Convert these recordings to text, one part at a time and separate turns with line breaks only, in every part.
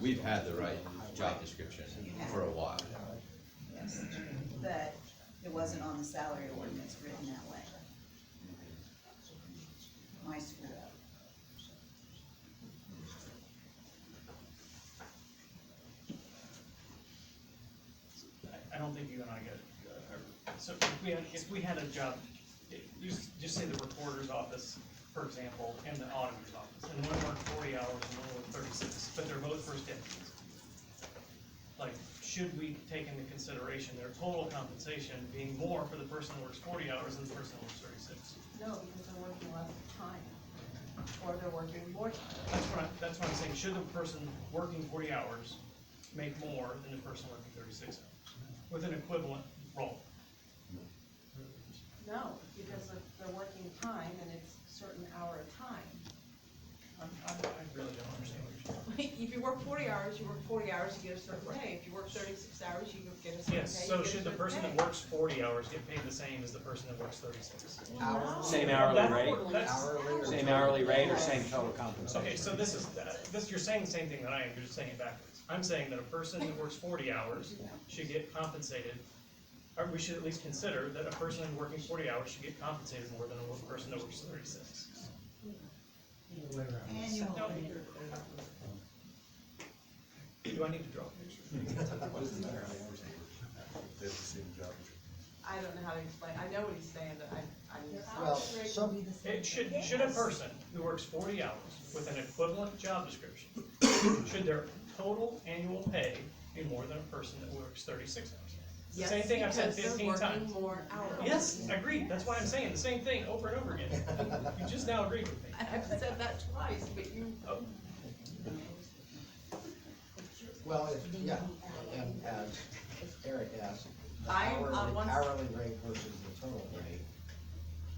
we've had the right job description for a while.
Yes, but it wasn't on the salary ordinance written that way. My screw up.
I don't think you and I got, so if we had a job, just say the recorder's office, for example, and the auditor's office, and one worked 40 hours and one worked 36, but they're both first deputies. Like, should we take into consideration their total compensation being more for the person that works 40 hours than the person that works 36?
No, because they're working less time, or they're working more time.
That's what I'm saying, should the person working 40 hours make more than the person working 36 hours, with an equivalent role?
No, because they're working time and it's a certain hour of time.
I really don't understand what you're saying.
If you work 40 hours, you work 40 hours, you get a certain pay. If you work 36 hours, you get a certain pay.
Yes,
you
so
get a
should the
certain
person
pay.
that works 40 hours get paid the same as the person that works 36?
No.
Same hourly rate,
That's-
same hourly rate or same total compensation?
Okay, so this you're saying the same thing that I am, you're just saying it backwards. I'm saying that a person that works 40 hours should get compensated, or we should at least consider that a person working 40 hours should get compensated more than a person that works 36.
Annual.
Do I need to draw a picture?
I don't know how to explain. I know what he's saying, but I
Well, some,
Should a person who works 40 hours with an equivalent job description, should their total annual pay be more than a person that works 36 hours?
Yes,
Same thing I've said
because they're
15
working
times.
more hours.
Yes, agreed, that's why I'm saying the same thing over and over again. You just now agreed with me.
I've said that twice, but you,
Oh,
well, yeah, and as Eric asked, the
I'm on one-
hourly rate versus the total rate.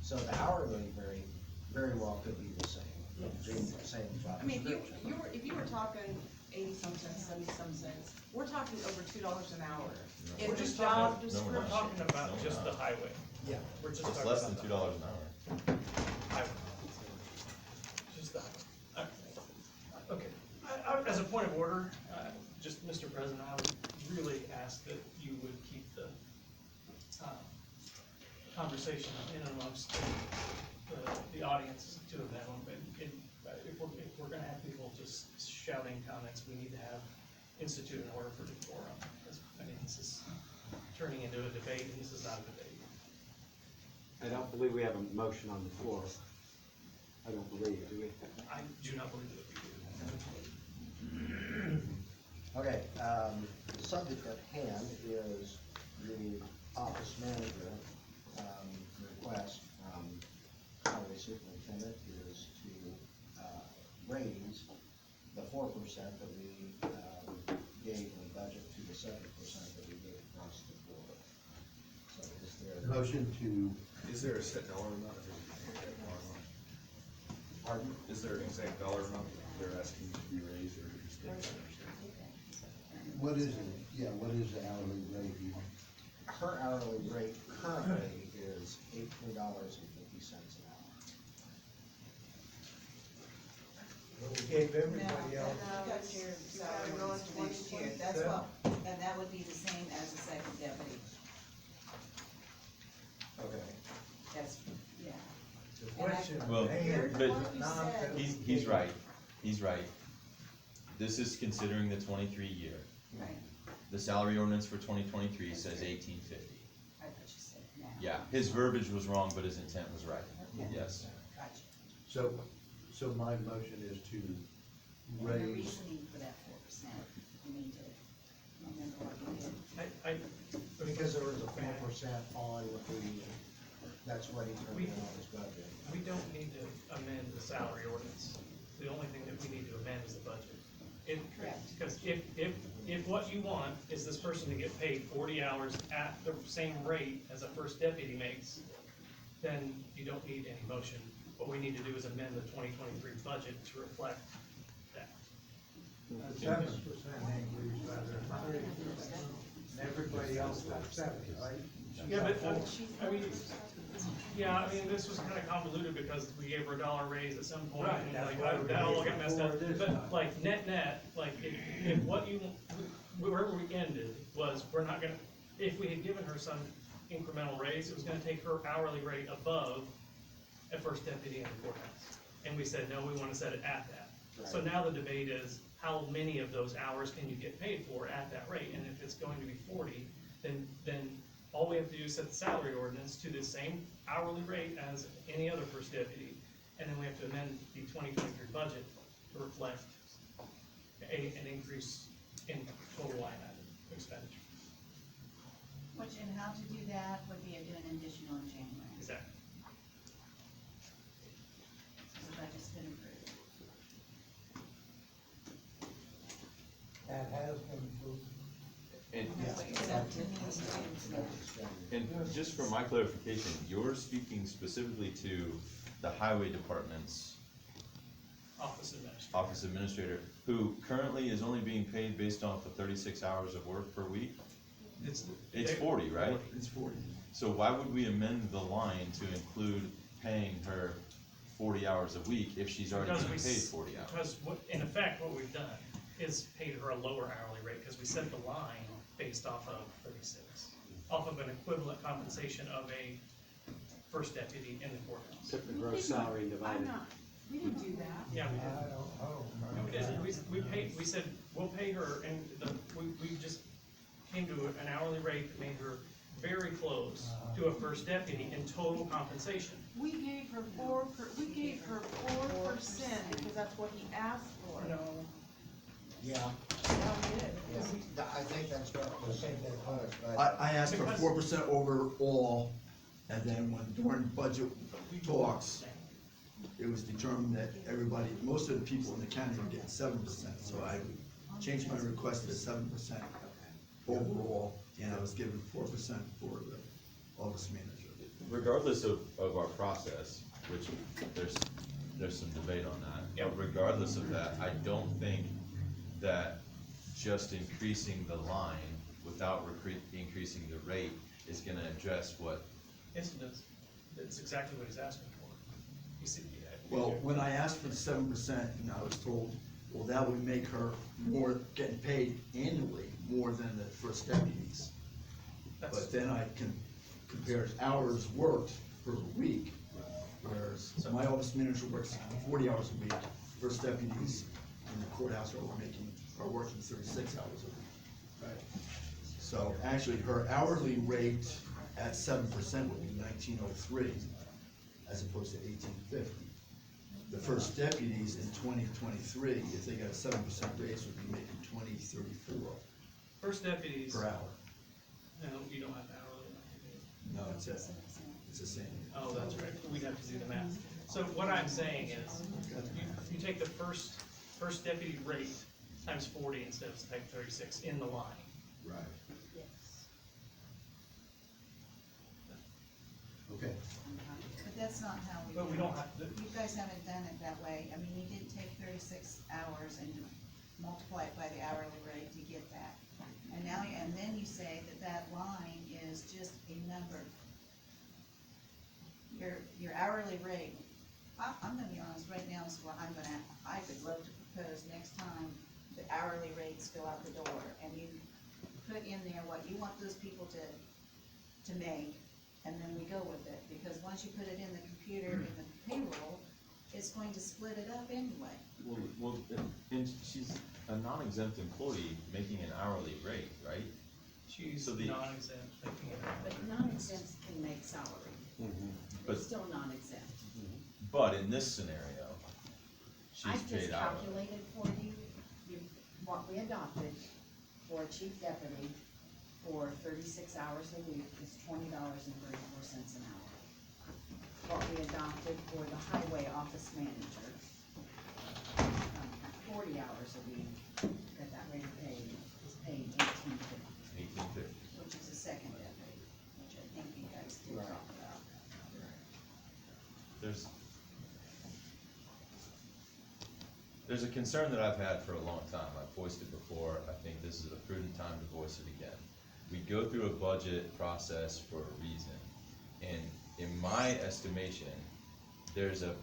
So the hourly rate very well could be the same, the same job
I mean,
description.
if you were talking 80-some cents, 70-some cents, we're talking over $2 an hour.
We're
In the
just
job
talking,
description.
we're talking about just the highway.
Yeah,
We're just
It's
talking
less
about
than
the
$2 an hour.
highway. Just the highway. Okay, as a point of order, just, Mr. President, I would really ask that you would keep the conversation in and amongst the audience to a minimum. If we're gonna have people just shouting comments, we need to have institute an order for decorum. I mean, this is turning into a debate, and this is not a debate.
I don't believe we have a motion on the floor. I don't believe, do we?
I do not believe that we do.
okay, the subject at hand is the office manager, request from highway superintendent is to, raise the 4% that we, gave in the budget to the 7% that we gave across the board. So is there?
Motion to,
Is there a set dollar amount?
Pardon?
Is there an exact dollar amount they're asking to be raised or just?
what is it, yeah, what is the hourly rate?
Her hourly rate currently is $18.50 an hour.
We gave everybody
No,
else.
you got your salary
go
ordinance for next year, that's what, and that would be the same as the second deputy,
Okay.
that's, yeah.
The question
Well,
at hand
but
is not that we
He's right, he's right. This is considering the 23 year.
Right,
The salary ordinance for 2023 says 1850.
I thought you said now.
Yeah, his verbiage was wrong, but his intent was right. Yes.
Gotcha.
So my motion is to
And the
raise,
reasoning for that 4%, you need to remember what you did.
Because there was a 4% on the, that's what he turned in on his budget.
We don't need to amend the salary ordinance. The only thing that we need to amend is the budget.
Correct.
Because if what you want is this person to get paid 40 hours at the same rate as a first deputy makes, then you don't need any motion. What we need to do is amend the 2023 budget to reflect that.
7% increase rather than 30%. And everybody else got 7, right?
Yeah, but, I mean, yeah, I mean, this was kinda convoluted because we gave her a dollar raise at some point,
Right,
and
that's
like,
why we
that all
raised
got messed up.
before this
But
time.
like, net, like, if what you, wherever we ended was, we're not gonna, if we had given her some incremental raise, it was gonna take her hourly rate above a first deputy in the courthouse. And we said, no, we wanna set it at that. So now the debate is, how many of those hours can you get paid for at that rate? And if it's going to be 40, then all we have to do is set the salary ordinance to the same hourly rate as any other first deputy. And then we have to amend the 2023 budget to reflect an increase in total line item expenditure.
Which, and how to do that would be an additional in January,
Exactly.
so the budget's been approved.
That has been approved.
And,
Except to me,
and just for my clarification, you're speaking specifically to the highway department's
Office administrator.
office administrator, who currently is only being paid based off of 36 hours of work per week? It's 40, right?
It's 40.
So why would we amend the line to include paying her 40 hours a week if she's already
Because
being
we
paid
s-
40 hours?
Because what, in effect, what we've done is paid her a lower hourly rate, because we set the line based off of 36, off of an equivalent compensation of a first deputy in the courthouse.
Took the gross salary and divided.
I'm not, we didn't do that.
Yeah, we
I
did.
don't
Yeah, we
remember.
did. We paid, we said, we'll pay her, and we just came to an hourly rate that made her very close to a first deputy in total compensation.
We gave her 4% because that's what he asked for.
No.
Yeah,
Yeah, we did.
yeah, I think that's what
I
was,
think that was.
I asked for
Because-
4% overall, and then when during budget talks, it was determined that everybody, most of the people in the county were getting 7%, so I changed my request to 7% overall, and I was given 4% for the office manager.
Regardless of our process, which there's some debate on that.
Yep.
But regardless of that, I don't think that just increasing the line without increasing the rate is gonna address what,
Yes, it does. That's exactly what he's asking for. You see,
Well, when I asked for the 7%, and I was told, well, that would make her more, getting paid annually, more than the first deputies.
that's,
But then I can compare hours worked per week, whereas my office manager works 40 hours a week, first deputies in the courthouse are working 36 hours a week. Right. So actually, her hourly rate at 7% would be 1903, as opposed to 1850. The first deputies in 2023, if they got a 7% raise, would be making 2034
first deputies,
per hour.
no, you don't have hourly.
No, it's the same.
Oh, that's right, we'd have to do the math. So what I'm saying is, you take the first deputy rate times 40 instead of type 36 in the line.
Right.
yes.
Okay.
But that's not how we do it.
But we don't have to,
You guys haven't done it that way. I mean, you did take 36 hours and multiply it by the hourly rate to get that. And now, and then you say that that line is just a number. Your hourly rate, I'm gonna be honest, right now is what I would love to propose next time the hourly rates go out the door and you put in there what you want those people to make, and then we go with it, because once you put it in the computer, in the payroll, it's going to split it up anyway.
well, and she's a non-exempt employee making an hourly rate, right?
she's
So the-
non-exempt, making it.
But non-exempt can make salary,
But,
still non-exempt.
but in this scenario, she's
I've just
paid hourly.
calculated for you, what we adopted for a chief deputy for 36 hours a week is $20.34 an hour. What we adopted for the highway office manager, at 40 hours a week, at that rate of pay, is paid $18.50,
1850.
Which is a second deputy, which I think you guys did
Right.
talk about.
There's a concern that I've had for a long time. I've voiced it before. I think this is a prudent time to voice it again. we go through a budget process for a reason. And in my estimation, there's a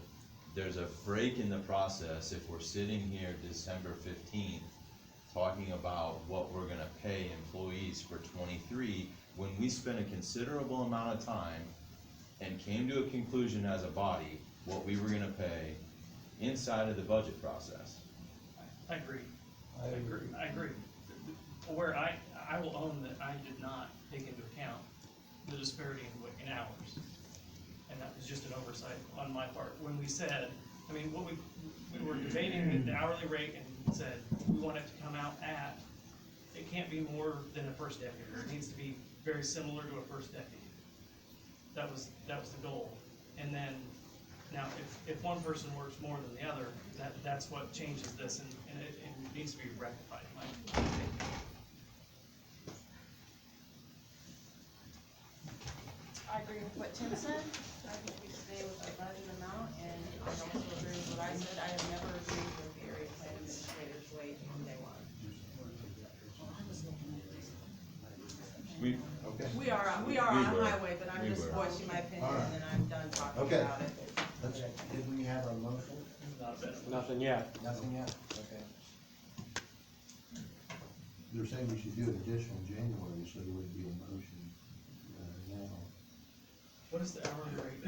break in the process if we're sitting here December 15th talking about what we're gonna pay employees for 23, when we spent a considerable amount of time and came to a conclusion as a body, what we were gonna pay inside of the budget process.
I agree. I agree. Where I will own that I did not take into account the disparity in hours. And that was just an oversight on my part. When we said, I mean, what we were debating the hourly rate and said, we want it to come out at, it can't be more than a first deputy, or it needs to be very similar to a first deputy. That was the goal. And then, now, if one person works more than the other, that's what changes this, and it needs to be rectified, in my opinion.
I agree with what Tim said. I think we stay with the budget amount, and I also agree with what I said. I have never agreed with the area plan administrator's wage from day one. We are on highway, but I'm just voicing my opinion, and then I'm done talking
Okay.
about it.
Did we have a motion?
Nothing yet.
Nothing yet? Okay.
They're saying we should do it additional January, so there would be a motion, now.
What is the hourly rate?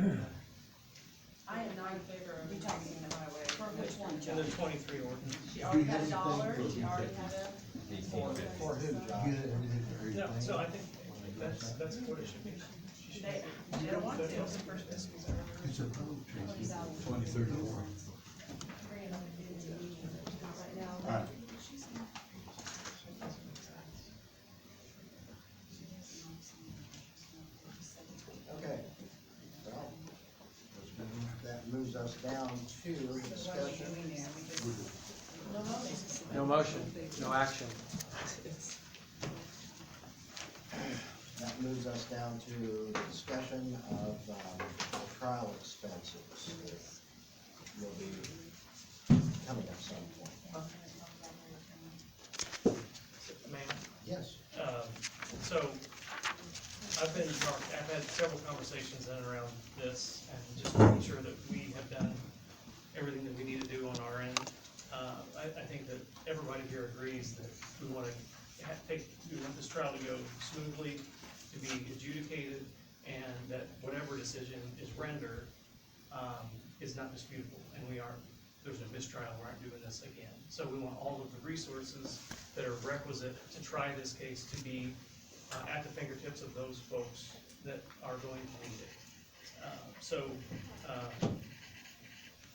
I am not in favor of increasing the highway.
For which one,
In
John?
the 23 ordinance.
She already had a
Do you have
dollar,
anything
she already had a.
For who,
You
Josh?
get everything for
No,
everything?
so I think that's what it should be.
They don't want to.
It's approved, Tracy.
2034.
All right.
Okay. Well, that moves us down to discussion.
No motion, no action.
That moves us down to the discussion of the trial expenses that will be coming at some point.
Ma'am?
Yes.
So, I've had several conversations in and around this, and just making sure that we have done everything that we need to do on our end. I think that everybody here agrees that we want this trial to go smoothly, to be adjudicated, and that whatever decision is rendered, is not disputable, and there's no mistrial, we aren't doing this again. So we want all of the resources that are requisite to try this case to be at the fingertips of those folks that are going to need it.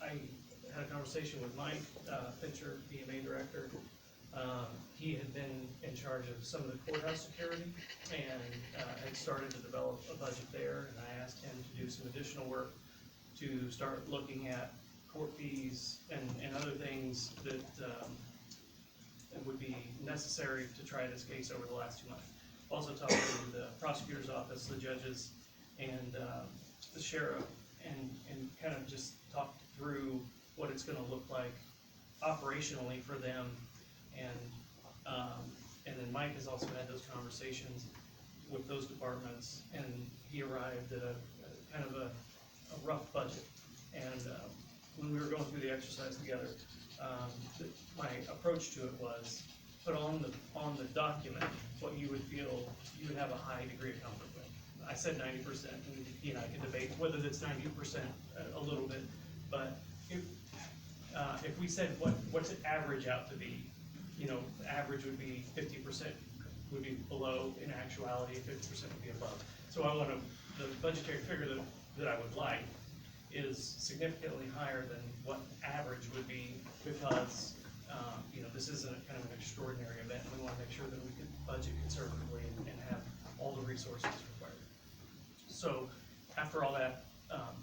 I had a conversation with Mike Fincher, BMA director. He had been in charge of some of the courthouse security and had started to develop a budget there, and I asked him to do some additional work to start looking at court fees and other things that would be necessary to try this case over the last 2 months. Also talked to the prosecutor's office, the judges, and the sheriff, and kind of just talked through what it's gonna look like operationally for them. And then Mike has also had those conversations with those departments, and he arrived at a kind of a rough budget. And when we were going through the exercise together, my approach to it was put on the document what you would feel you would have a high degree of comfort with. I said 90%, and he and I can debate whether that's 90% a little bit, but if we said what's it average out to be, the average would be 50% would be below in actuality, 50% would be above. So the budgetary figure that I would like is significantly higher than what average would be, because this isn't a kind of an extraordinary event, and we want to make sure that we can budget conservatively and have all the resources required. So after all that,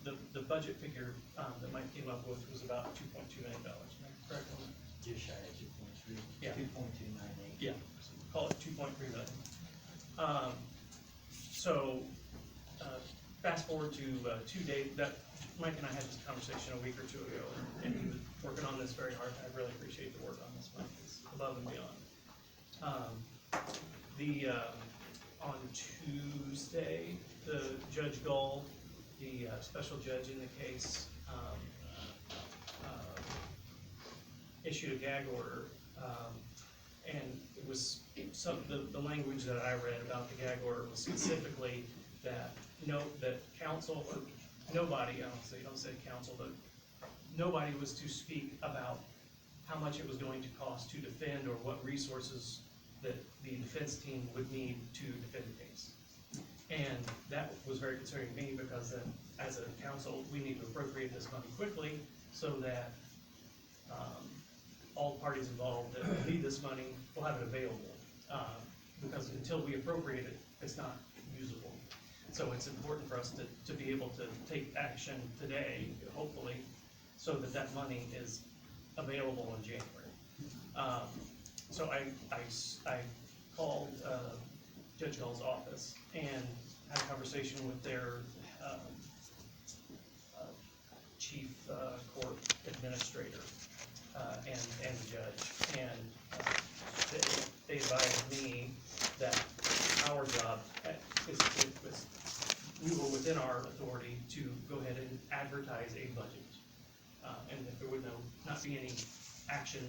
the budget figure that Mike came up with was about $2.2 million. Am I correct on that?
Just shy of 2.3.
Yeah.
2.298.
Yeah, call it 2.3 million. Fast forward to 2 days, that Mike and I had this conversation a week or two ago, and he was working on this very hard. I really appreciate the work on this, Mike. It's above and beyond. on Tuesday, the Judge Gull, the special judge in the case, issued a gag order. And it was, the language that I read about the gag order was specifically that, that council, or nobody, don't say council, but nobody was to speak about how much it was going to cost to defend or what resources that the defense team would need to defend the case. And that was very concerning to me because then, as a council, we need to appropriate this money quickly so that all parties involved that need this money will have it available. Because until we appropriate it, it's not usable. So it's important for us to be able to take action today, hopefully, so that that money is available in January. So I called Judge Gull's office and had a conversation with their chief court administrator and the judge, and they advised me that our job is we were within our authority to go ahead and advertise a budget, and if there would not be any action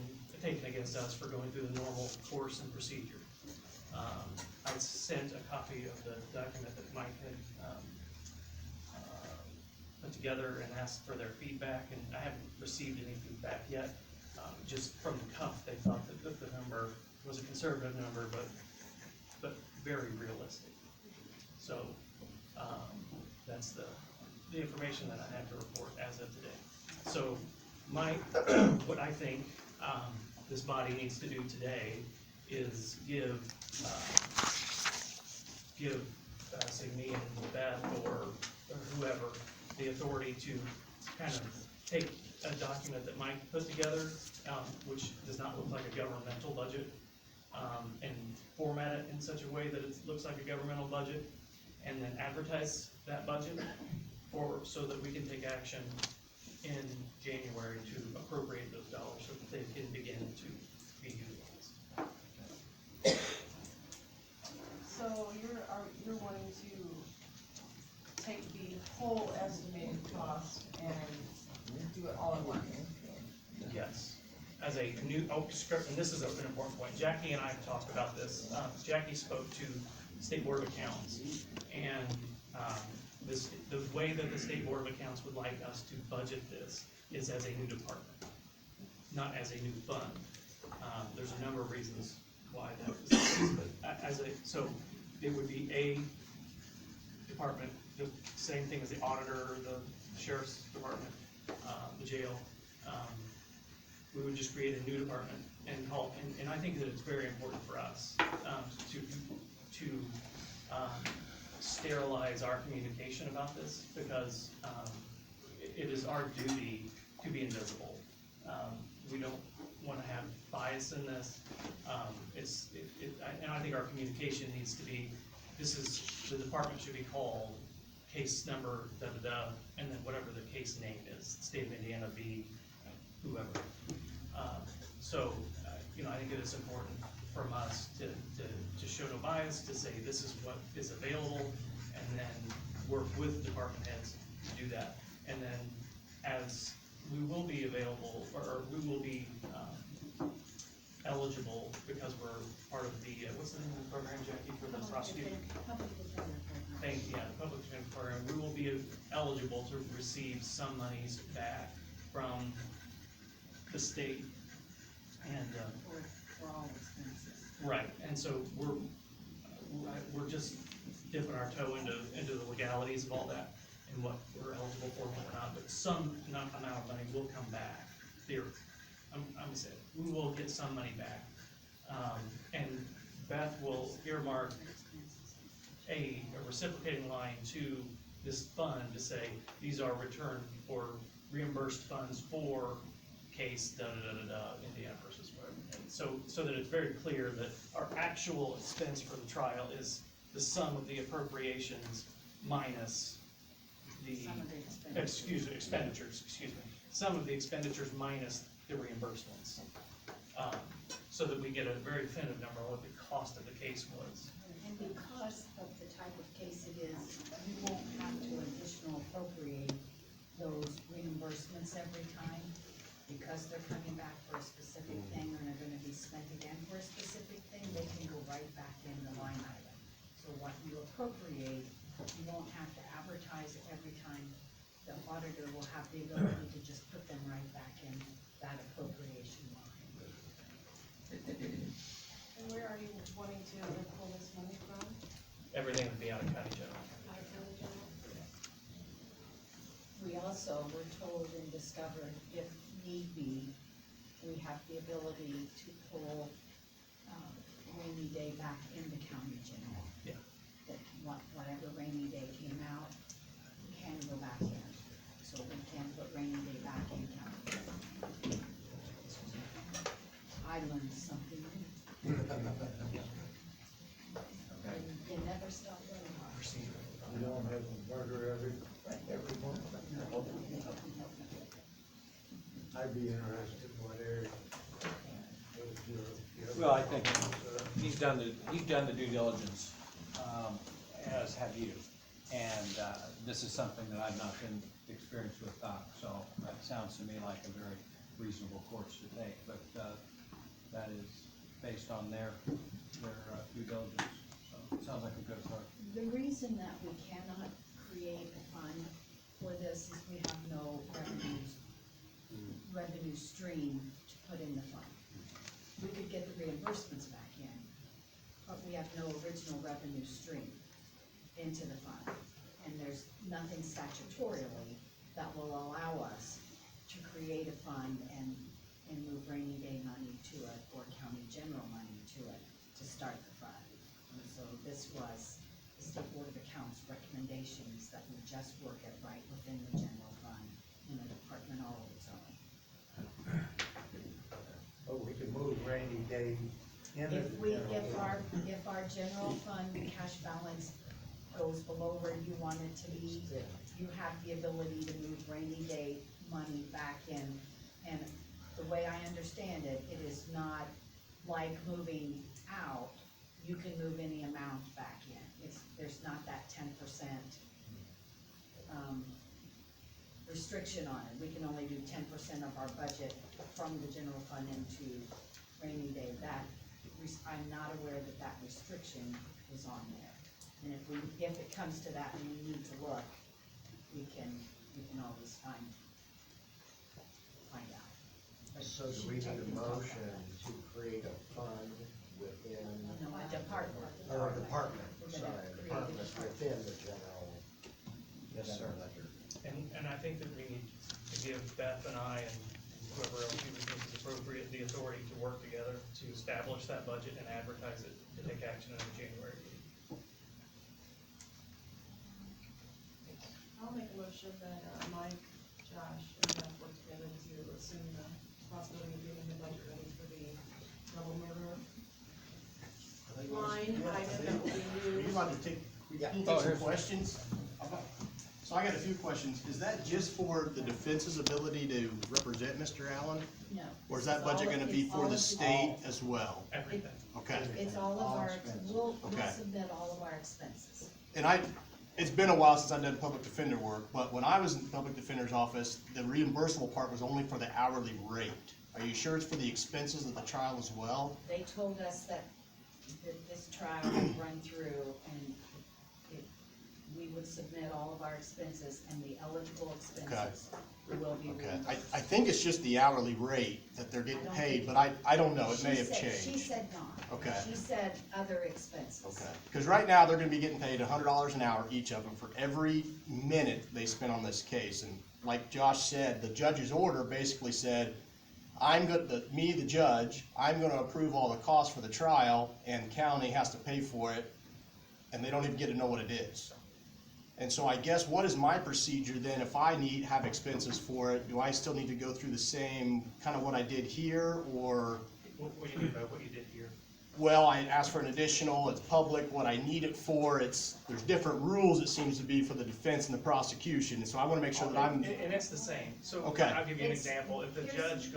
taken against us for going through the normal course and procedure. I sent a copy of the document that Mike had put together and asked for their feedback, and I haven't received any feedback yet. Just from the cuff, they thought that the number was a conservative number, but very realistic. So that's the information that I have to report as of today. So what I think this body needs to do today is give say me and Beth or whoever the authority to kind of take a document that Mike put together, which does not look like a governmental budget, and format it in such a way that it looks like a governmental budget, and then advertise that budget so that we can take action in January to appropriate those dollars so that they can begin to be utilized.
So you're wanting to take the whole estimated cost and do it all at once?
Yes. As a new, and this is an important point, Jackie and I have talked about this. Jackie spoke to State Board of Accounts, and the way that the State Board of Accounts would like us to budget this is as a new department, not as a new fund. There's a number of reasons why that was the case, but so it would be a department, the same thing as the auditor, the sheriff's department, the jail. We would just create a new department and I think that it's very important for us to sterilize our communication about this, because it is our duty to be invisible. We don't want to have bias in this. And I think our communication needs to be, the department should be called case number da-da-da, and then whatever the case name is, State of Indiana v. whoever. I think it is important from us to show no bias, to say this is what is available, and then work with department heads to do that. And then as we will be available, or we will be eligible, because we're part of the, what's the name of the program, Jackie, for the prosecutor? The public defender program. We will be eligible to receive some monies back from the state, and
For all expenses.
right, and so we're just dipping our toe into the legalities of all that and what we're eligible for and what we're not, but some amount of money will come back. I'm gonna say, we will get some money back, and Beth will earmark a reciprocating line to this fund to say, these are return or reimbursed funds for case da-da-da-da-da, Indiana versus whatever. And so that it's very clear that our actual expense for the trial is the sum of the appropriations minus the,
Some of the
expenditures, some of the expenditures minus the reimbursements. so that we get a very definitive number on what the cost of the case was.
And because of the type of case it is, you won't have to additional appropriate those reimbursements every time, because they're coming back for a specific thing, and they're gonna be spent again for a specific thing, they can go right back in the line item. So what you appropriate, you won't have to advertise it every time. The auditor will have the ability to just put them right back in that appropriation line.
And where are you wanting to pull this money from?
Everything would be out of county general.
Out of county general?
We also were told and discovered, if need be, we have the ability to pull, rainy day back into county general.
Yeah.
That whatever rainy day came out, can go back in, so we can put rainy day back in county. I learned something new. You never stop learning.
You don't have a murder every month. I'd be interested in what area. What is your-
Well, I think he's done the due diligence, as have you. And, this is something that I've not been experienced with, Doc, so that sounds to me like a very reasonable course to take. But, that is based on their due diligence, so it sounds like a good approach.
The reason that we cannot create a fund for this is we have no revenue stream to put in the fund. We could get the reimbursements back in, but we have no original revenue stream into the fund. And there's nothing statutorily that will allow us to create a fund and move rainy day money to it, or county general money to it, to start the fund. And so this was the State Board of Accounts recommendations that we just work it right within the general fund in a department all of its own.
Oh, we can move rainy day into
If
the general.
if our general fund cash balance goes below where you want it to be, you have the ability to move rainy day money back in. And the way I understand it, it is not like moving out, you can move any amount back in. There's not that 10%, restriction on it. We can only do 10% of our budget from the general fund into rainy day. I'm not aware that restriction is on there. And if it comes to that and we need to look, we can always find out. But
So do we need a motion to create a fund within,
no, a department.
or a department,
We're
sorry,
gonna
a
create
department
a department.
within the general?
Yes, sir.
general ledger.
And I think that we need to give Beth and I and whoever else you think is appropriate, the authority to work together to establish that budget and advertise it to take action in the January meeting.
I'll make a motion that Mike, Josh, and Beth work together to assume the possibility of getting the budget ready for the double murder line item that will be
Are you
used.
about to take, can you take some questions? So I got a few questions. Is that just for the defense's ability to represent Mr. Allen?
No.
Or is that budget gonna be for the state as well?
Everything.
Okay.
It's all of
All
our,
expenses.
we'll
Okay.
submit all of our expenses.
And it's been a while since I've done public defender work, but when I was in the public defender's office, the reimbursable part was only for the hourly rate. Are you sure it's for the expenses of the trial as well?
They told us that this trial would run through and we would submit all of our expenses and the eligible expenses will be
Okay,
reimbursed.
I think it's just the hourly rate that they're getting
I don't
paid,
think-
but I don't know, it may
She
have
said-
changed.
She said not.
Okay.
She said other expenses.
Okay, because right now, they're gonna be getting paid $100 an hour, each of them, for every minute they spend on this case. And like Josh said, the judge's order basically said, the judge, I'm gonna approve all the costs for the trial, and county has to pay for it, and they don't even get to know what it is. And so I guess, what is my procedure then, if I have expenses for it? Do I still need to go through the same, kind of what I did here, or?
What do you mean by what you did here?
Well, I asked for an additional, it's public, what I need it for, there's different rules, it seems to be, for the defense and the prosecution, and so I wanna make sure that I'm,
And it's the same. So
Okay.
I'll give you an
It's-
example. If the
here's-
judge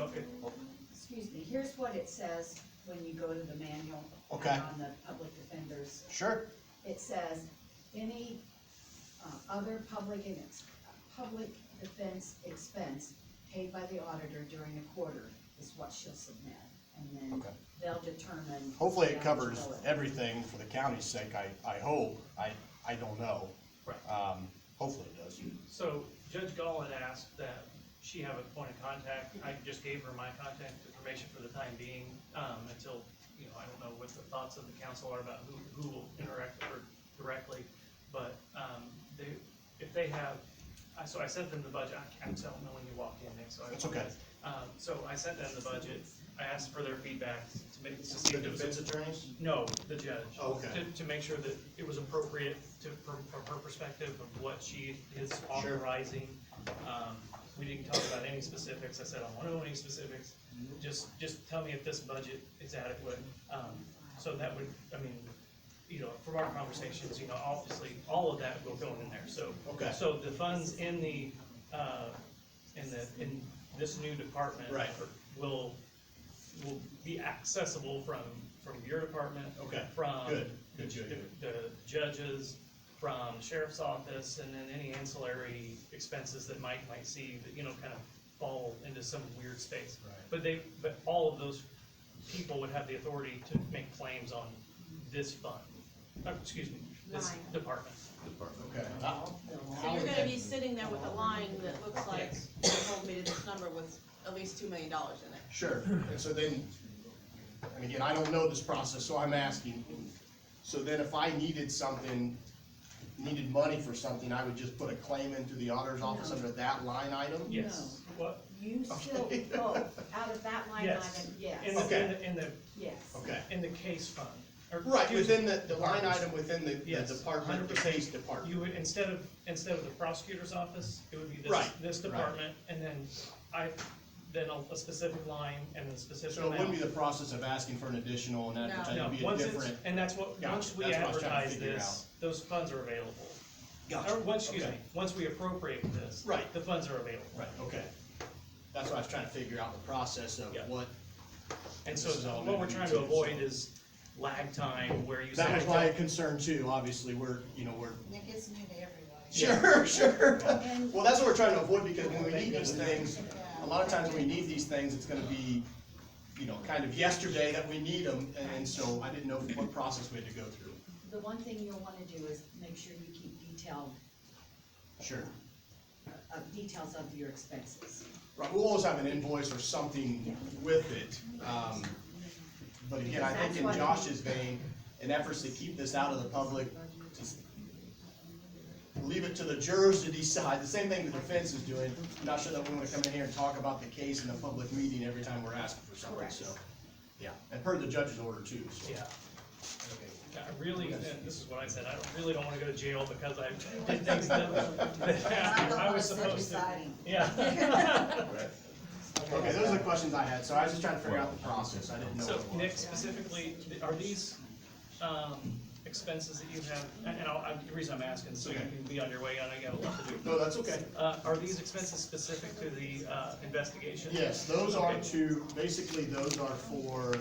Excuse me, here's what it says when you go to the manual.
Okay.
On the public defenders,
Sure.
it says, any, other public defense expense paid by the auditor during a quarter is what she'll submit. And then
Okay.
they'll determine.
Hopefully
the
it covers
eligibility.
everything for the county's sake, I hope, I don't know.
Right.
Hopefully it does.
So Judge Gall had asked that she have a point of contact. I just gave her my contact information for the time being, until, I don't know what the thoughts of the council are about who will interact with her directly. But, if they have, so I sent them the budget. I don't know when you walked in, Nick, so I.
That's okay.
So I sent them the budget. I asked for their feedback to see
The
if it was.
defense attorneys?
No, the judge.
Oh, okay.
To make sure that it was appropriate from her perspective of what she is authorizing. We didn't talk about any specifics. I said, I don't wanna know any specifics. Just tell me if this budget is adequate. So that would, from our conversations, obviously, all of that will go in there, so.
Okay.
So the funds in this new department.
Right.
Will be accessible from your department.
Okay,
From
good,
the
good.
the judges, from sheriff's office, and then any ancillary expenses that Mike might see that, kind of fall into some weird space.
Right.
But all of those people would have the authority to make claims on this fund, this
Line.
department.
Okay.
So you're gonna be sitting there with a line that looks like, you told me this number with at least $2 million in it.
Sure, and so then, and again, I don't know this process, so I'm asking, so then if I needed money for something, I would just put a claim into the auditor's office under that line item?
Yes. What?
You still,
Okay.
out of that line
Yes.
item, yes,
In the,
Okay.
yes.
Okay,
in the case fund. Or,
right,
excuse
within
me,
the line item within the
Yes,
department, the
100%.
case department.
You would, instead of the prosecutor's office, it would be
Right,
this department, and then a specific line and a specific
So it
amount.
wouldn't be the process of asking for an additional and advertising,
No,
it'd be a
once it's,
different.
and that's what,
Gotcha,
once we
that's what I was trying to
advertise
figure
this, those funds are available.
Gotcha,
Or, excuse
okay.
me, once we appropriate this.
Right.
The funds are available.
Right, okay. That's what I was trying to figure out, the process of
Yeah.
what.
And so
This is all
what we're
new
trying
to
to
me,
avoid
so.
is lag time where you say.
That was my concern too, obviously, we're.
Nick, it's new to everybody.
Sure.
And-
Well, that's what we're trying to avoid, because when we need these things, a lot of times when we need these things, it's gonna be, kind of yesterday that we need them, and so I didn't know what process we had to go through.
The one thing you'll wanna do is make sure you keep
Sure.
details of your expenses.
Right, we'll always have an invoice or something with it. But again, I think in Josh's vein, in efforts to keep this out of the public, just leave it to the jurors to decide. The same thing the defense is doing. I'm not sure that we wanna come in here and talk about the case in a public meeting every time we're asking for something,
Correct.
so. Yeah, and per the judge's order too, so.
Yeah. I really, and this is what I said, I really don't wanna go to jail because I did things that
I'm the
I
one
was
that's
supposed to.
deciding.
Yeah.
Okay, those are the questions I had, so I was just trying to figure out the process. I didn't know.
So,
what it was.
Nick, specifically, are these, expenses that you have, and the reason I'm asking, so you
Okay.
can be on your way, and I got a lot to do.
No, that's okay.
Are these expenses specific to the, investigation?
Yes, those are
Okay.
basically those are for,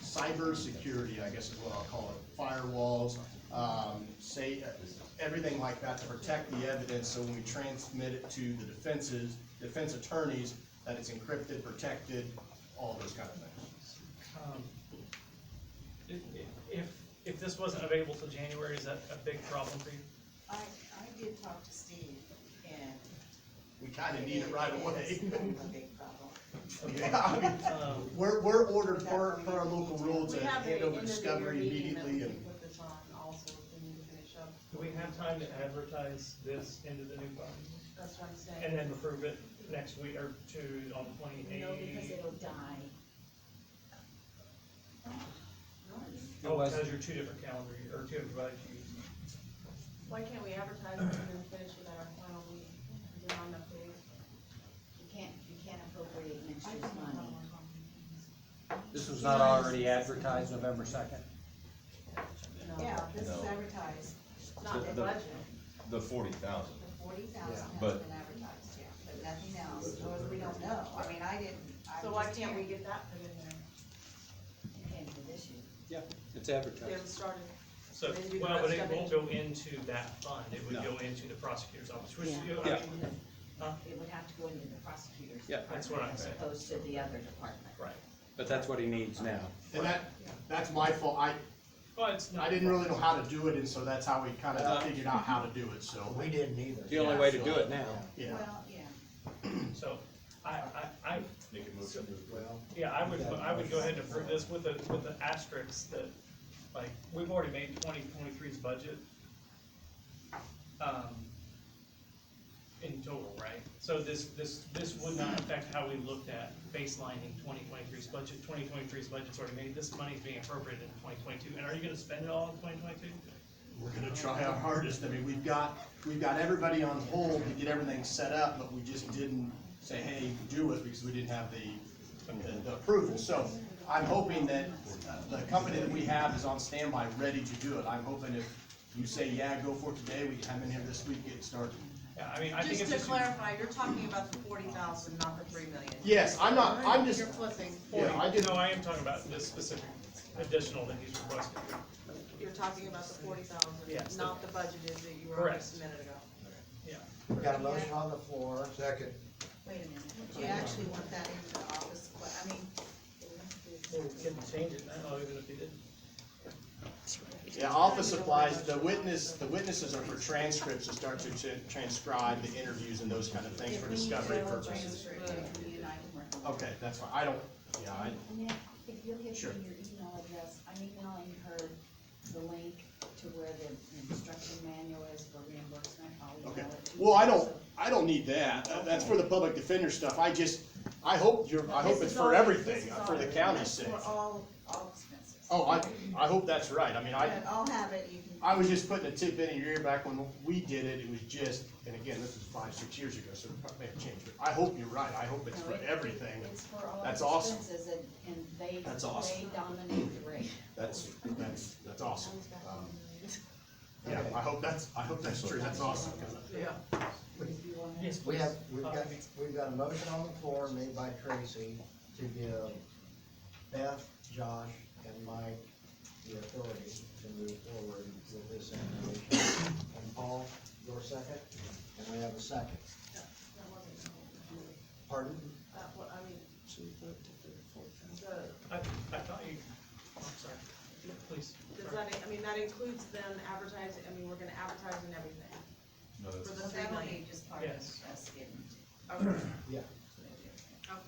cyber security, I guess is what I'll call it. Firewalls, everything like that to protect the evidence, so when we transmit it to the defense attorneys, that it's encrypted, protected, all those kind of things.
If this wasn't available till January, is that a big problem for you?
I did talk to Steve, and.
We kinda need it right away.
It's kind of a big problem.
Yeah, I mean, we're ordered per our local rule to
We have
hand
a
over
end of the year
discovery
meeting that we
immediately
can
and.
put this on also if we need to finish up.
Do we have time to advertise this into the new fund?
That's what I'm saying.
And then approve it next week, or on the
No, because
28th?
it'll die.
Oh, because you're two different calendar, or two different budget years.
Why can't we advertise it and then finish it at our final meeting? Is there not enough days?
You can't appropriate next year's money.
This was not already advertised November 2nd?
No,
Yeah, this is
No.
advertised,
not the
The-
budget.
The 40,000.
the 40,000 has
But-
been advertised, yeah, but nothing else, or we don't know, I mean, I didn't. I
So why
just
can't we
hearing.
get that put in there?
It's advertised.
They haven't started.
So,
Maybe we
well,
can
but it
step
won't
in.
go into that fund, it would
No.
go into the prosecutor's office, which,
Yeah.
you know,
Yeah.
I mean, huh?
It would have to go into the prosecutor's
Yeah.
department.
That's what I'm saying.
As opposed to the other department.
Right.
But that's what he needs now.
And that's my fault,
Well, it's not.
I didn't really know how to do it, and so that's how we kinda figured out how to do it, so.
We didn't either.
The only way to do it now.
Yeah,
Well, yeah.
So, I,
Make a motion to approve.
Well,
yeah, I would go ahead and approve this with the asterisks that, like, we've already made 2023's budget. In total, right? So this would not affect how we looked at baselining 2023's budget. 2023's budget's already made, this money's being appropriated in 2022, and are you gonna spend it all in 2022?
we're gonna try our hardest, I mean, we've got everybody on hold to get everything set up, but we just didn't say, hey, do it, because we didn't have the approval, so I'm hoping that the company that we have is on standby, ready to do it. I'm hoping if you say, yeah, go for it today, we can come in here this week, get started.
Yeah, I mean, I think
Just
it's
to clarify, you're talking about the 40,000, not the 3 million.
Yes, I'm just,
You're flipping.
yeah, I did,
No, I am talking about this specific additional that he's requesting.
You're talking about the 40,000,
Yes.
not the budgeted that you were
Correct.
just a minute ago.
Yeah.
we've got a motion on the floor.
Second.
Wait a minute, do you actually want that in the office, I mean,
Well, we can change it now, even if he didn't.
yeah, office supplies, the witnesses are for transcripts to start to transcribe the interviews and those kind of things
if
for
we need
discovery
to
purposes.
transfer it, you and I can work on it.
Okay, that's fine, I don't, yeah,
Nick, if you'll hit
Sure.
me your email address, I'm emailing her the link to where the instruction manual is for reimbursement. I'll
okay.
email it to you.
Well,
So-
I don't need that, that's for the public defender stuff, I hope
This
it's
is
for
all-
everything,
this is
for
all-
the county's
that's
sake.
For all expenses.
Oh, I hope that's right, I mean,
But I'll have it, you can.
I was just putting a tip in your ear back when we did it, it was just, and again, this was 5-6 years ago, so it may have changed, but I hope you're right, I hope it's
No,
for
it-
everything.
It's for all
That's awesome.
expenses and they,
That's awesome.
they dominate the rate.
That's awesome. Yeah, I hope that's true, that's awesome.
Yeah. Yes,
We've
please.
got a motion on the floor made by Tracy to give Beth, Josh, and Mike the authority to move forward with this information. And Paul, your second, and we have a second. Pardon?
Well, I mean,
I thought you, I'm sorry, please.
does that, I mean, that includes them advertising, I mean, we're gonna advertise and everything.
No,
For
that's,
the
Well,
3
that'll
million.
be just part of
Yes.
us getting,
Okay,
Yeah.
okay.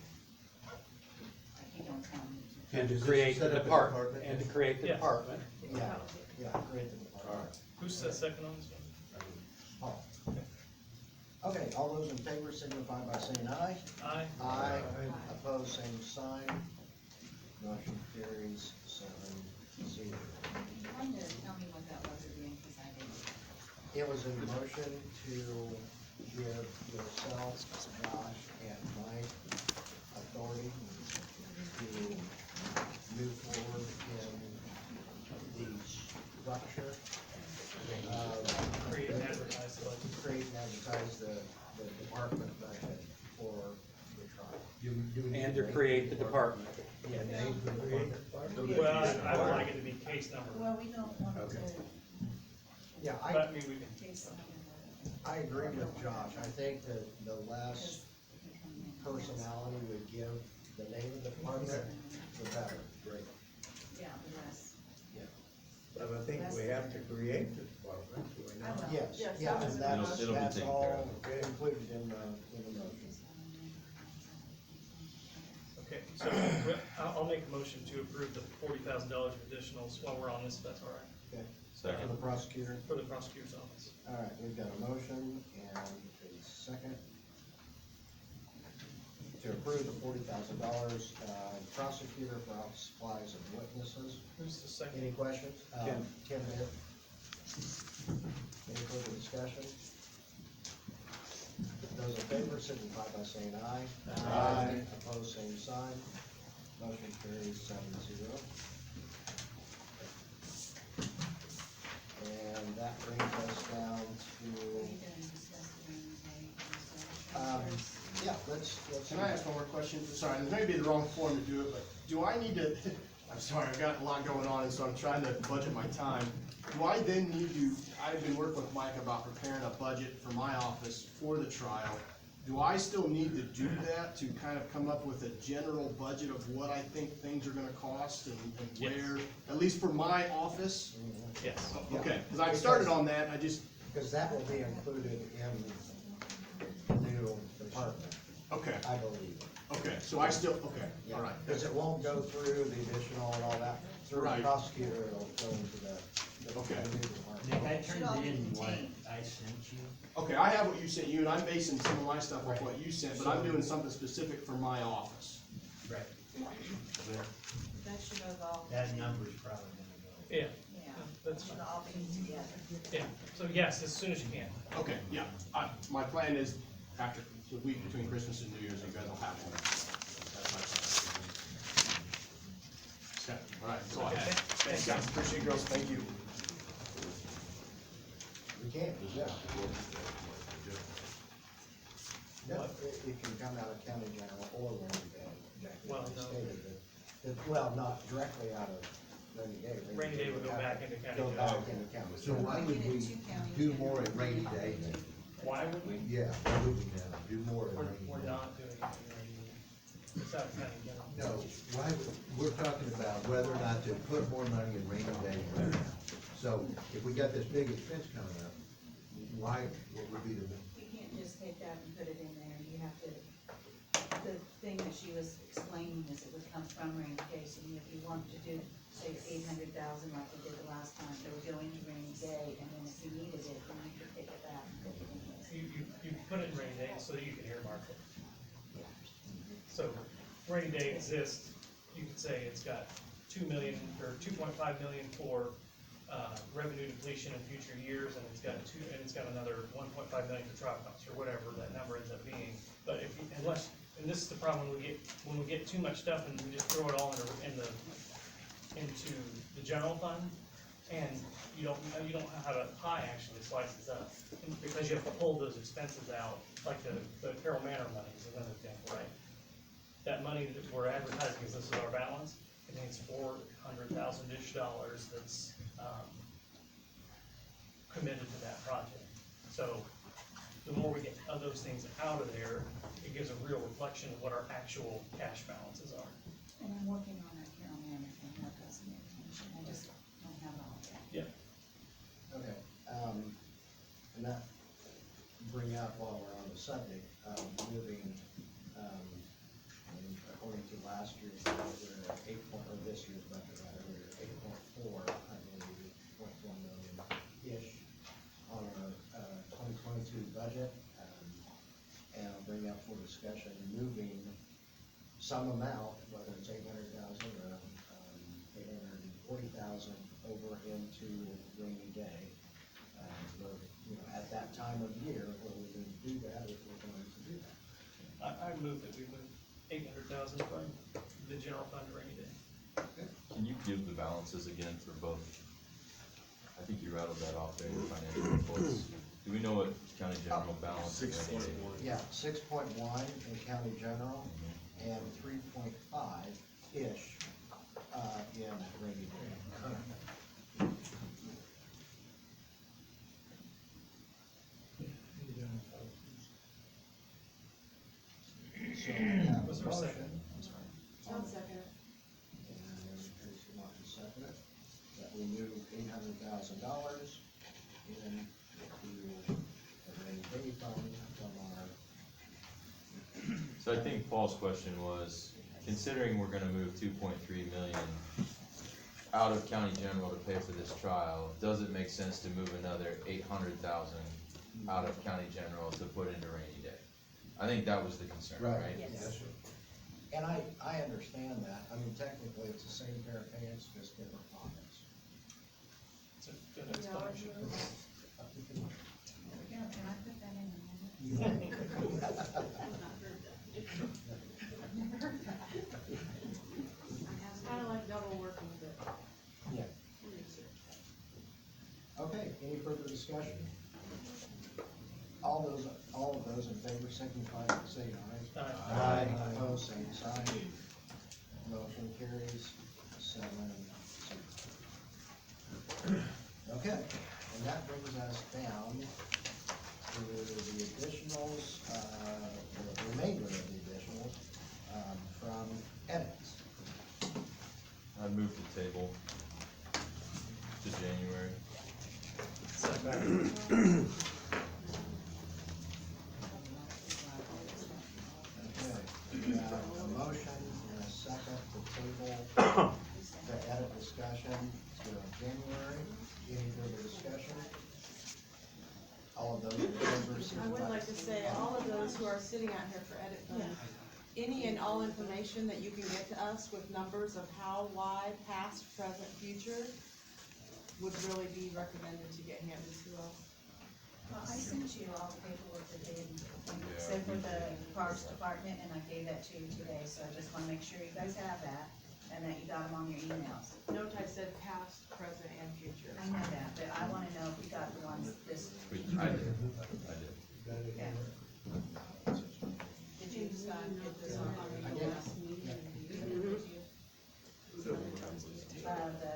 you don't tell me.
And to
Just
create the
set up a
department,
department.
and to create the
Yeah.
department.
Yeah, great. Department.
Who's the second on this one?
Paul. Okay, all those in favor signify by saying aye.
Aye.
Aye. Opposed, same sign. Motion carries 7-0.
You wanted to tell me what that was again, because I didn't.
It was a motion to give yourself, Josh, and Mike authority to move forward in the structure of
Create and advertise the budget.
create and advertise the department budget for the trial.
And to create the department.
Yeah, name the department.
Well, I would like it to be case number,
Well, we don't want to
Okay. Yeah,
but I mean, we can,
take something.
I agree with Josh. I think that the less personality we give the name of the department, the better. Great.
Yeah, the rest.
But I think we have to create the department, do we not?
Yes,
Yes,
yeah,
that was
and
in the
that's,
motion. It'll be
that's
taken
all
care of.
included in the motion.
okay, so I'll make a motion to approve the $40,000 of additionals while we're on this, if that's all right,
Okay.
second.
For the prosecutor.
for the prosecutor's office.
All right, we've got a motion and a second to approve the $40,000 prosecutor for office supplies and witnesses.
Who's the second?
Any questions?
Tim.
Tim did. Any further discussion? Those in favor signify by saying aye. Aye. Opposed, same sign. Motion carries 7-0. And that brings us down to, yeah, let's.
Can I ask one more question? Sorry, this may be the wrong form to do it, but do I need to, I'm sorry, I've got a lot going on, and so I'm trying to budget my time. Do I then need to, I've been working with Mike about preparing a budget for my office for the trial. Do I still need to do that to kind of come up with a general budget of what I think things are gonna cost and
Yes.
where, at least for my office?
Yes.
Okay, cause I've started on that, I just,
Because that will be included in the new department,
okay,
I believe.
okay, so I still, okay,
Yeah,
all right.
because it won't go through the additional and all that, through the
Right.
prosecutor, it'll go into the
Okay.
new
Nick,
department.
I
Should all
turned
be
in what
contained.
I sent you.
Okay, I have what you sent you, and I'm basing some of my stuff off what you sent, but I'm doing something specific for my office.
Right.
That should have all.
That number's probably gonna go.
Yeah,
Yeah,
that's
should
fine.
all be together.
Yeah, so yes, as soon as you can.
Okay, yeah, my plan is after the week between Christmas and New Year's, you guys will have one. That's my plan. Okay, all right, that's all I have. Thanks, guys, appreciate it, girls, thank you.
We can't, yeah. No, it can come out of county general or rainy day. Jackie
Well, no.
stated that, well, not directly out of rainy day.
Rainy day would go back into county
Go
general.
back into county.
So why would we do more at rainy day?
Why would we?
Yeah, why would we now do more at rainy day?
We're not doing anything right now. It's out of county general.
No, why, we're talking about whether or not to put more money in rainy day right now. So if we got this big expense coming up, why, what would be the,
You can't just take that and put it in there, you have to, the thing that she was explaining is it would come from rainy day, so if you wanted to do, say, 800,000 like we did the last time, it would go into rainy day, and then if you needed it, then you could take it back and put it in this.
You put it in rainy day so that you can earmark it. So rainy day exists, you could say it's got 2 million or 2.5 million for revenue depletion in future years, and it's got another 1.5 million for trial costs, or whatever that number ends up being. But if, unless, and this is the problem, when we get too much stuff and we just throw it all into the general fund, and you don't know how the pie actually slices up, because you have to pull those expenses out, like the Carroll Manor money is another example, right? That money that we're advertising as this is our balance, contains $400,000-ish that's committed to that project. So the more we get of those things out of there, it gives a real reflection of what our actual cash balances are.
And I'm working on that Carroll Manor thing, that got some information, I just don't have it all yet.
Yeah.
Okay, and that bring out while we're on the subject, moving, and according to last year's budget, we're at or this year's budget, rather, we're at 8.4, I believe, 8.1 million-ish on our, 2022 budget, and I'll bring up for discussion, moving some amount, whether it's 800,000 or, 840,000 over into rainy day. Where, you know, at that time of year, where we would do that, if we're going to do that.
I move that we move 800,000 from the general fund to rainy day.
Can you give the balances again for both? I think you rattled that off there in the financial reports. Do we know what county general balance is?
6.1.
Yeah, 6.1 in county general, and 3.5-ish, in rainy day. So, I have
Was
a
there a
motion.
second? I'm sorry.
I'll second it.
And Tracy wants to second it, that we move $800,000 into the rainy day fund from our,
So I think Paul's question was, considering we're gonna move 2.3 million out of county general to pay for this trial, does it make sense to move another 800,000 out of county general to put into rainy day? I think that was the concern, right?
Yes, sir. And I understand that, I mean, technically, it's the same pair of pants, just different pockets.
It's a good explanation.
Can I put that in the minute?
It's kinda like double working with it.
Yeah. Okay, any further discussion? All of those in favor signify by saying aye.
Aye.
Opposed, same sign. Motion carries Okay, and that brings us down to the additionals, the remainder of the additionals, from edits.
I moved the table to January.
Okay, we have a motion and a second to table the edit discussion to January. Any further discussion? All of those in favor,
I
signify
would like to say, all of those who are sitting out here for edit fund, any and all information that you can get to us with numbers of how, why, past, present, future, would really be recommended to get handed to us.
Well, I sent you all the paperwork that they sent for the Parks Department, and I gave that to you today, so I just wanna make sure you guys have that, and that you got them on your emails.
Note I said past, present, and future.
I know that, but I wanna know if you got the ones this,
I did.
yeah. Did you, get this on the last meeting? Did you? The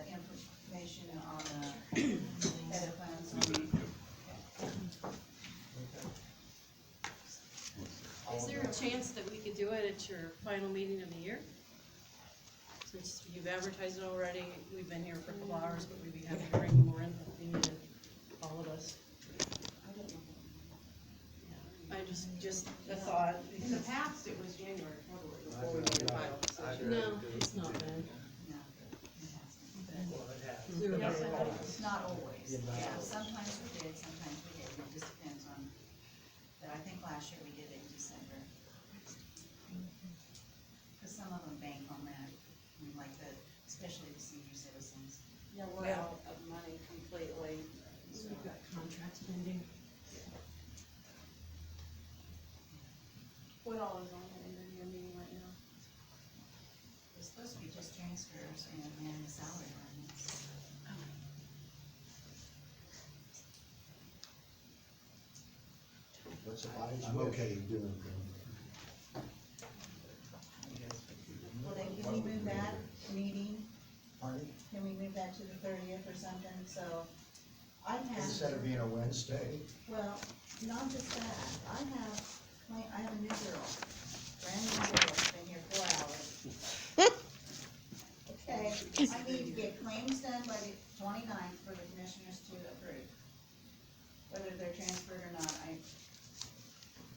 information on the edit plans.
Is there a chance that we could do it at your final meeting of the year? Since you've advertised it already, we've been here for a couple hours, but we'd be happy to bring you more input if you needed, all of us. I just a thought.
In the past, it was January, February, before we made a final decision.
No, it's not bad.
No, it hasn't.
Well, it has.
Yes, it has.
It's not always, yeah, sometimes we did, sometimes we didn't, it just depends on, but I think last year we did it in December. Cause some of them bank on that, I mean, like the, especially the senior citizens.
Yeah, we're out of money completely.
We've got contracts pending.
What all is on your meeting right now?
It's supposed to be just transfers and then the salary ordinance.
What's the body's
I'm
wish?
okay doing
Well, then can we move that meeting,
Pardon?
can we move that to the 30th or something, so I have.
Instead of being a Wednesday,
Well, not just that, I have a new girl, brand new girl, been here 4 hours. Okay, I need to get claims done by the 29th for the commissioners to approve. Whether they're transferred or not,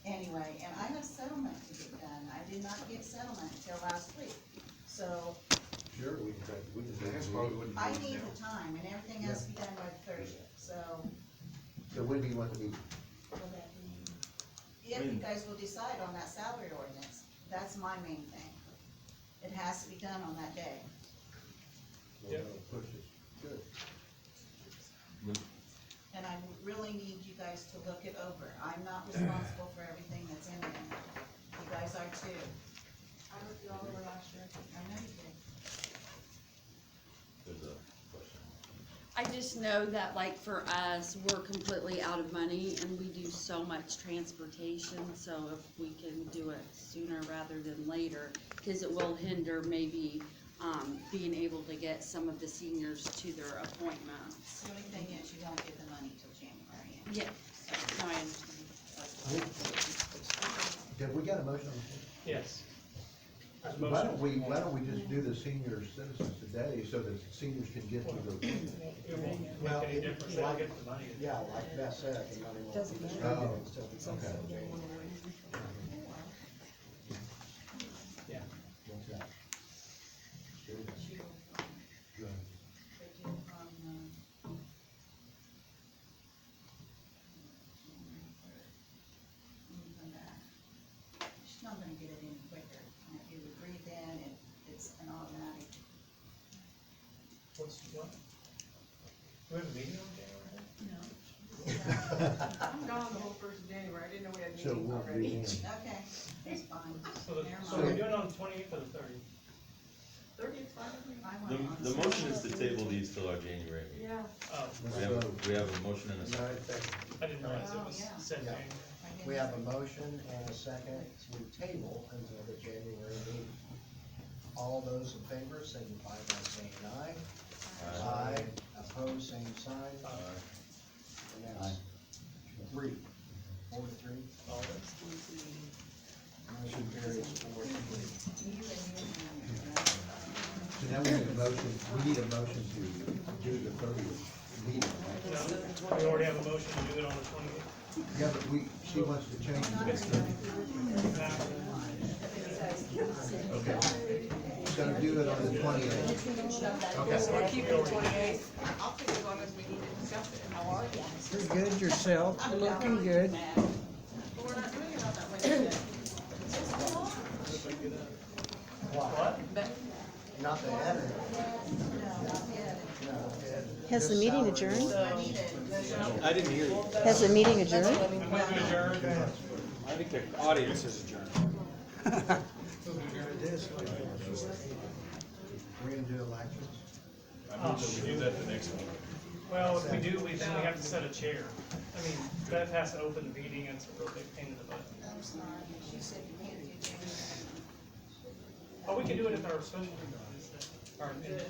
anyway, and I have settlement to get done, I did not get settlement until last week, so
Sure, we can try, we can.
I guess probably wouldn't.
I need the time, and everything has to be done by the 30th, so.
So when do you want the meeting?
If you guys will decide on that salary ordinance, that's my main thing. It has to be done on that day.
Yep.
Push it. Good.
And I really need you guys to look it over. I'm not responsible for everything that's in there. You guys are too.
I looked it all over last year.
I know you did.
There's a question.
I just know that like for us, we're completely out of money and we do so much transportation, so if we can do it sooner rather than later, cause it will hinder maybe, being able to get some of the seniors to their appointments.
The only thing is you won't get the money till January.
Yeah, no, I understand.
Have we got a motion on the
Yes. There's a
floor?
motion.
Why don't we just do the senior citizens today so that seniors can get to their appointment?
It won't
Well,
make any difference, they'll get the money.
yeah, like Beth said, the money won't be
matter.
distributed until
Okay.
December.
Yeah.
What's that?
They do from, come back. She's not gonna get it any quicker. And if you would breathe in, it's an automatic.
What's, what? Do we have a meeting on January?
No.
I'm gone the whole first of January, I didn't know we had
So
meetings
we'll
already.
be in.
Okay, that's fine.
So
Never
so we're
mind.
doing it on the 28th or the 30th?
30th, fine with me.
I
The,
went on
the motion is to table these till our January meeting.
Yeah.
Oh,
We have a motion and a second.
I didn't realize it
Oh,
was
yeah.
said
Yeah.
January.
I didn't-
We have a motion and a second to table until the January meeting. All those in favor signify by saying aye.
Aye.
Opposed, same sign. And that's 3, 4 to 3. Motion carries 4 to 3.
So now we need a motion to do the 30th meeting, right?
No, we already have a motion to do it on the 28th.
Yeah, but she wants to change it. Okay. So do it on the 28th. Okay.
Keep it 28th. I'll take as long as we need to discuss it. How are you?
Pretty good yourself, you're looking good.
But we're not doing it on that Wednesday.
What?
Not the header.
Has the meeting adjourned?
I didn't hear you.
Has the meeting adjourned?
I'm going to adjourn.
I think the audience is adjourned.
We're gonna do elections.
I move that we do that the next one.
Well, if we do, then we have to set a chair. I mean, Beth has to open the meeting, and it's a real big pain in the butt.
I'm sorry, she said you can't do that.
Oh, we can do it at our special, or in